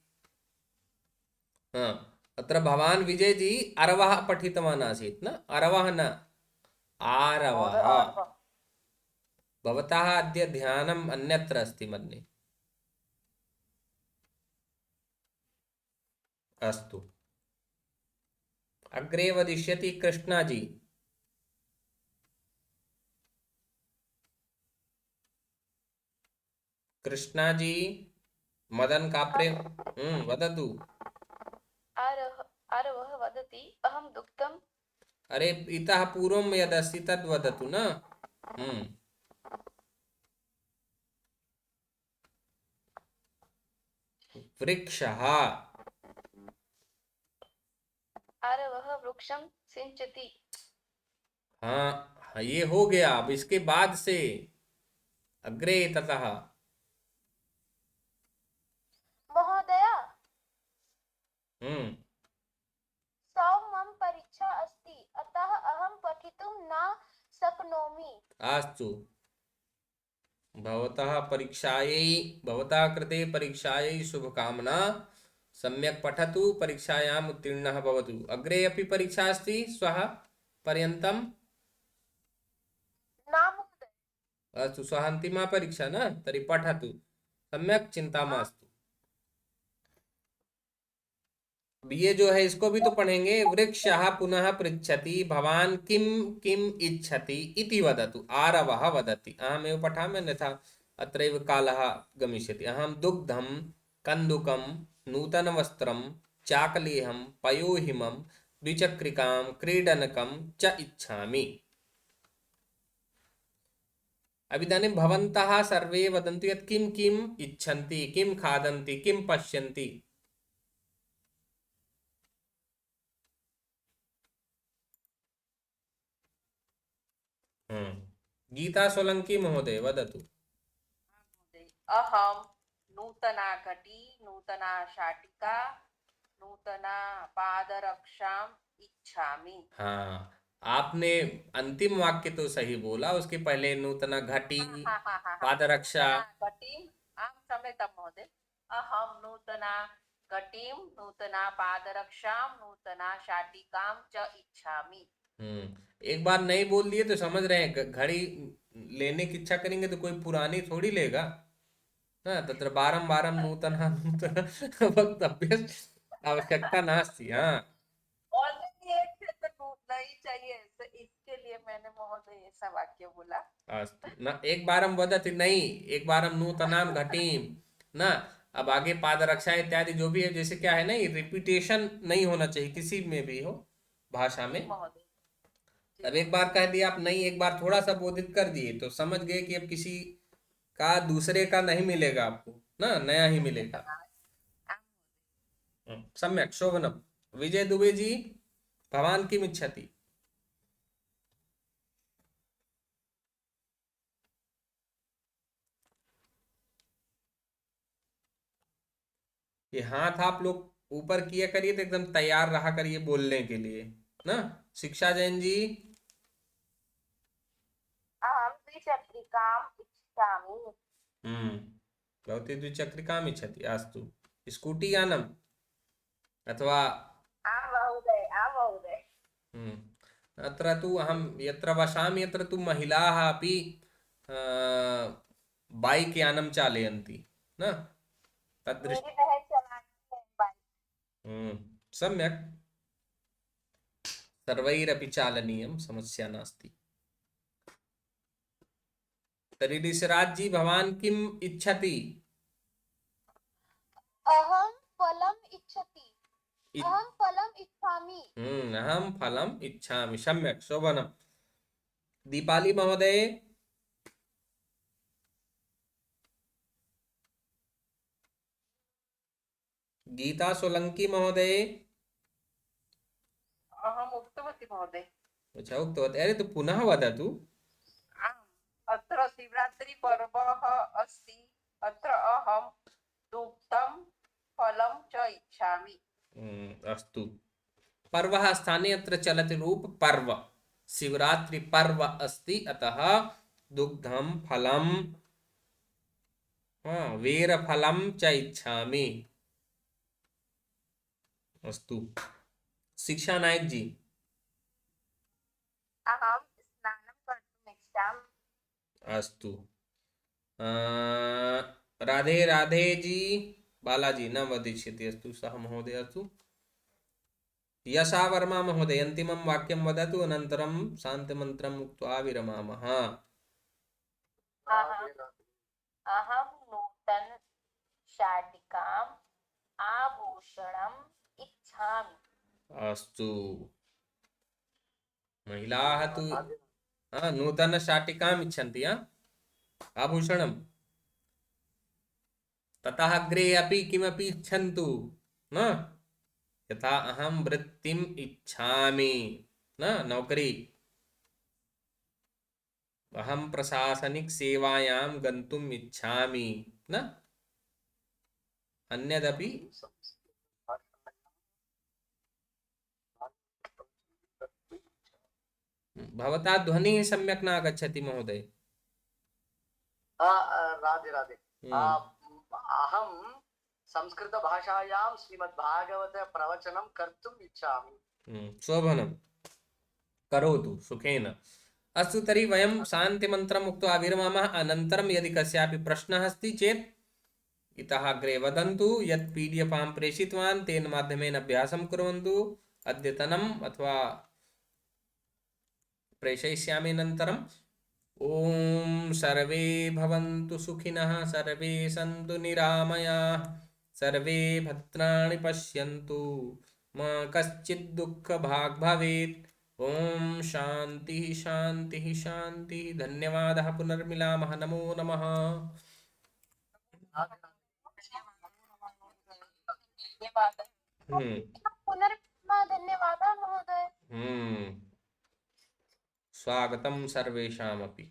अत्र भवान् विजय जी अरवः पठितवान् आसीत् न, अरवः न आरवः। आरवः। भवतः अद्य ध्यानम् अन्यत्र अस्ति मन्ये। अस्तु, अग्रे वदिष्यति कृष्णा जी। कृष्णा जी मदन काप्रे वदतु। आरवः वदति अहं दुग्धं। अरे इतः पूर्वं यदस्ति तद् वदतु न। वृक्षः। आरवः वृक्षं सिंचति। हाँ ये हो गया। अब इसके बाद से अग्रे ततः। महोदय हम्म सौ मम परीक्षा अस्ति अतः अहं पठितुं न शक्नोमि। अस्तु, भवतः परीक्षायै भवतः कृते परीक्षायै शुभकामना। सम्यक् पठतु, परीक्षायाम् उत्तीर्णः भवतु। अग्रे अपि परीक्षा अस्ति श्वः पर्यन्तं। न महोदय। अस्तु, श्वः अन्तिमा परीक्षा न, तर्हि पठतु सम्यक्, चिन्ता मास्तु। ये जो है इसको भी तो पढ़ेंगे। वृक्षः पुनः पृच्छति भवान् किं किम् इच्छति इति वदतु। आरवः वदति, अहमेव पठामि अन्यथा अत्रैव कालः गमिष्यति। अहं दुग्धं कन्दुकं नूतनवस्त्रं चाकलेहं पयोहिमं द्विचक्रिकां क्रीडनकं च इच्छामि। अब इदानीं भवन्तः सर्वे वदन्तु यत् किं किम् इच्छन्ति, किं खादन्ति, किं पश्यन्ति। गीता सोलंकी महोदय वदतु। अहं नूतना घटी नूतना शाटिका नूतना पादरक्षाम् इच्छामि। हाँ, आपने अंतिम वाक्य तो सही बोला, उसके पहले नूतना घटी पादरक्षा। नूतना घटीम् आं क्षम्यतां महोदय। अहं नूतना घटीं नूतना पादरक्षां नूतना शाटिकां च इच्छामि। एक बार नहीं बोल दिए तो समझ रहे हैं। घड़ी लेने की इच्छा करेंगे तो कोई पुरानी थोड़ी लेगा ना। तत्र बारं नूतन नूतन वक्तव्य आवश्यकता नास्ति। हाँ ऑलरेडी एक से तो नहीं चाहिए, तो इसके लिए मैं मैंने महोदय ऐसा वाक्य बोला। अस्तु न एकवारं वदति नहीं, एकवारं नूतनां घटीं ना। अब आगे पादरक्षा इत्यादि जो भी है, जैसे क्या है ना, ये रिपीटेशन नहीं होना चाहिए किसी में भी हो भाषा में। महोदय अब एक बार कह दिया आप नहीं, एक बार थोड़ा सा बोधित कर दिए तो समझ गए कि अब किसी का दूसरे का नहीं मिलेगा आपको ना, नया ही मिलेगा। सम्यक् शोभनम। विजय दुबे जी, भवान किम इच्छति? ये हाथ आप लोग ऊपर किया करिए तो एकदम तैयार रहा करिए बोलने के लिए ना। शिक्षा जैन जी, अहं द्विचक्रिकाम् इच्छामि। भवती द्विचक्रिकाम् इच्छति, अस्तु। स्कूटी यानम् अथवा आं महोदय, आं महोदय। अत्र तु अहं यत्र वसामि यत्र तु महिलाः अपि बाइक यानं चालयन्ति न, तद्दृष्टि मेरी बहन चलाती है बाइक। सम्यक्, सर्वैरपि चालनीयं, समस्या नास्ति। तर्हि ऋषिराज जी, भवान् किम् इच्छति? अहं फलम् इच्छति। इ- अहं फलम् इच्छामि। अहं फलम् इच्छामि, सम्यक् शोभनम्। दीपाली महोदय, गीता सोलंकी महोदय। अहम् उक्तवती महोदय। अच्छा उक्तवती, अरे तो पुनः वदतु। आम्, अत्र शिवरात्रिपर्वः अस्ति, अत्र अहं दुग्धं फलं च इच्छामि। अस्तु। पर्वः स्थाने अत्र चलति रूप पर्व, शिवरात्रि पर्व अस्ति, अतः दुग्धं फलं वीरफलं च इच्छामि। अस्तु। शिक्षा नायक जी, अहं स्नानं कर्तुम् इच्छामि। अस्तु। राधे राधे जी, बालाजी न वदिष्यति, अस्तु सः महोदय। अस्तु। यशा वर्मा महोदय, अन्तिमं वाक्यं वदतु, अनन्तरं शान्तिमन्त्रम् उक्त्वा विरमामः। अहं नूतन शाटिकाम् आभूषणम् इच्छामि। अस्तु। महिलाः तु नूतन शाटिकाम् इच्छन्ति, आभूषणं। ततः अग्रे अपि किमपि इच्छन्तु न, यथा अहं वृत्तिम् इच्छामि न, नौकरी, अहं प्रशासनिक सेवायां गन्तुम् इच्छामि न, अन्यदपि। भवता ध्वनिः सम्यक् न आगच्छति महोदय। राधे राधे। अहं संस्कृतभाषायां श्रीमद्भागवत प्रवचनं कर्तुम् इच्छामि। शोभनं, करोतु सुखेन। अस्तु, तर्हि वयं शान्तिमन्त्रम् उक्त्वा विरमामः। अनन्तरं यदि कस्यापि प्रश्नः अस्ति चेत् इतः अग्रे वदन्तु। यत् PDF अहं प्रेषितवान् तेन माध्यमेन अभ्यासं कुर्वन्तु। अद्यतनम् अथवा प्रेषयिष्यामि अनन्तरम्। ॐ सर्वे भवन्तु सुखिनः, सर्वे सन्तु निरामयाः, सर्वे भद्राणि पश्यन्तु, मा कश्चित् दुःखभाग् भवेत्। ॐ शान्तिः शान्तिः शान्तिः। धन्यवादः, पुनर्मिलामः, नमो नमः। धन्यवादः। धन्यवादः महोदय। स्वागतं सर्वेषामपि।